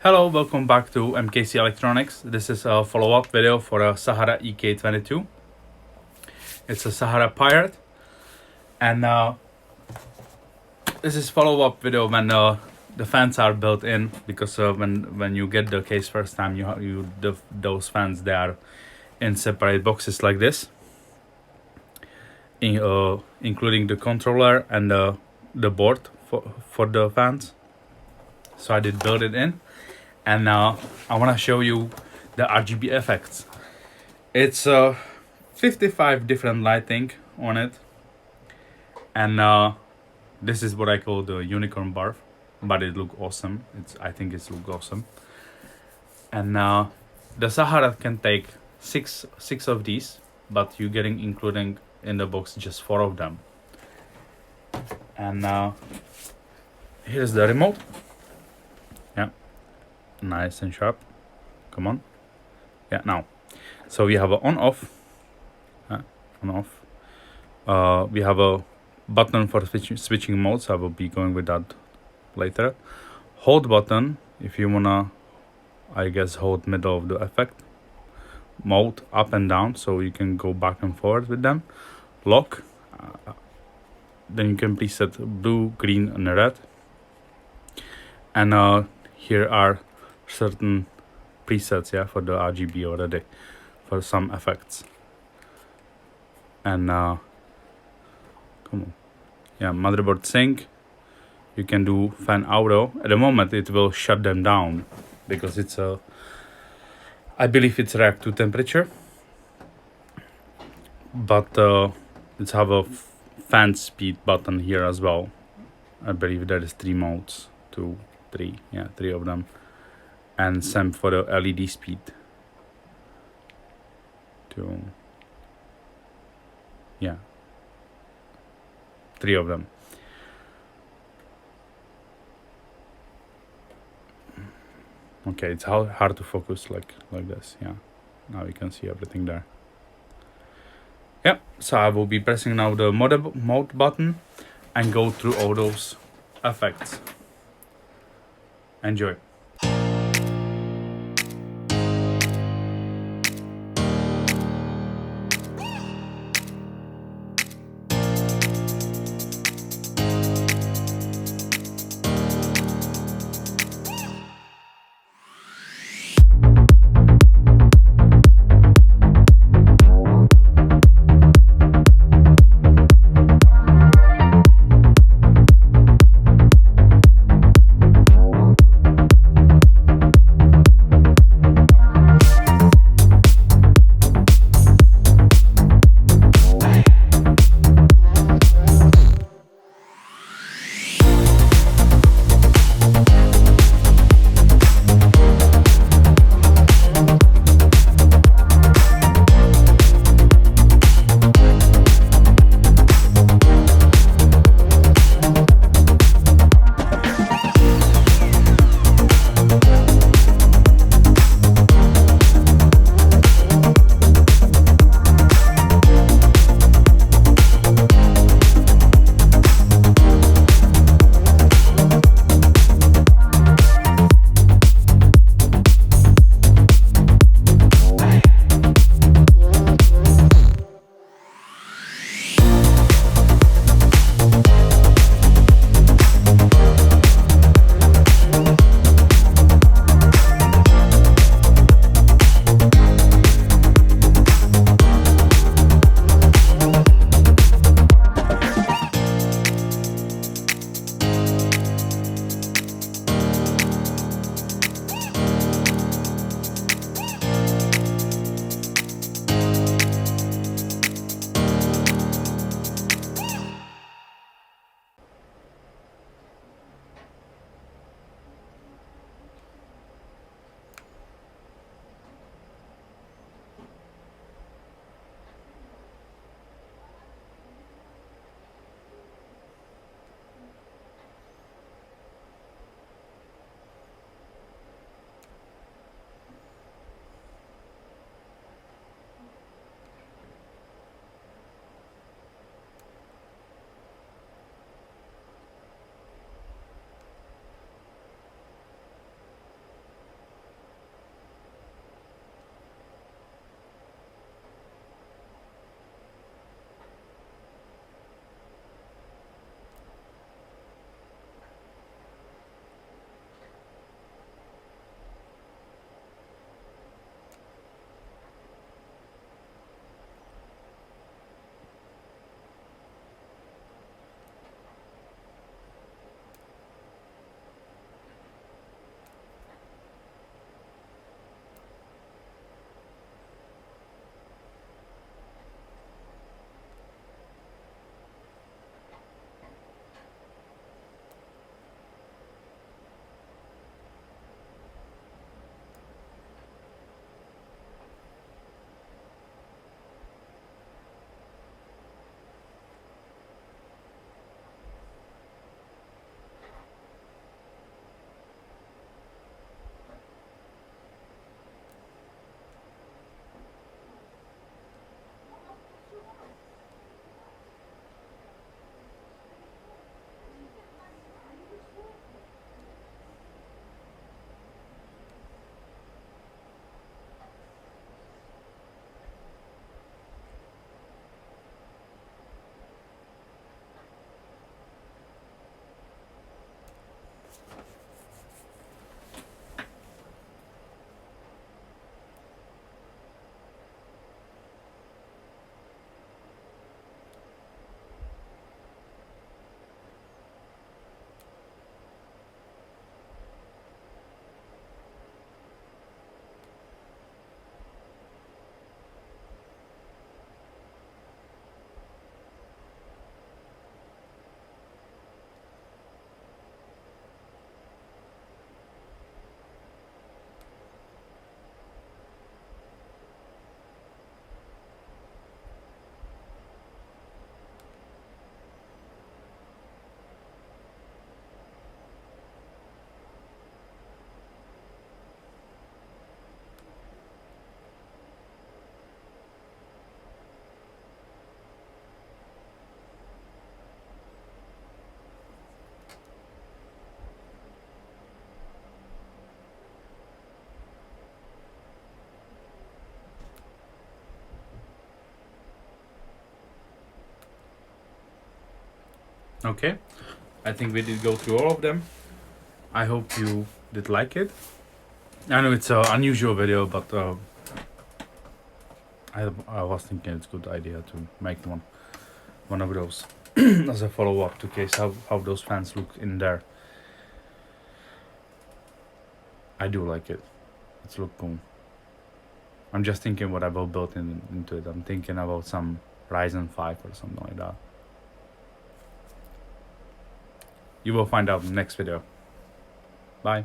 Hello, welcome back to MKC Electronics. This is a follow-up video for a Sahara EK22. It's a Sahara Pirate, and this is follow-up video when the fans are built in, because when you get the case first time, those fans, they are in separate boxes like this, including the controller and the board for the fans. So I did build it in. And now I want to show you the RGB effects. It's 55 different lighting on it, and this is what I call the unicorn barf, but it looks awesome. I think it looks awesome. And the Sahara can take six of these, but you're getting, including in the box, just 4 of them. And here's the remote. Yeah. Nice and sharp. Come on. Yeah, now. So we have a on off. We have a button for switching modes. I will be going with that later. Hold button if you wanna, I guess, hold middle of the effect. Mode up and down, so you can go back and forward with them. Lock. Then you can preset blue, green, and red. And here are certain presets, yeah, for the RGB already, for some effects. And come on, yeah, motherboard sync. You can do fan auto. At the moment it will shut them down because it's I believe it's react to temperature, but let's have a fan speed button here as well. I believe there is 3 modes, 2, 3, yeah, 3 of them. And same for the LED speed. 2, yeah, 3 of them. Okay, it's hard to focus like this. Yeah, now you can see everything there. Yeah, so I will be pressing now the mode button and go through all those effects. Enjoy. Okay, I think we did go through all of them. I hope you did like it. I know it's an unusual video, but I was thinking it's a good idea to make one of those as a follow-up to case how those fans look in there. I do like it. It's look cool. I'm just thinking what I will build into it. I'm thinking about some Ryzen 5 or something like that. You will find out in the next video. Bye.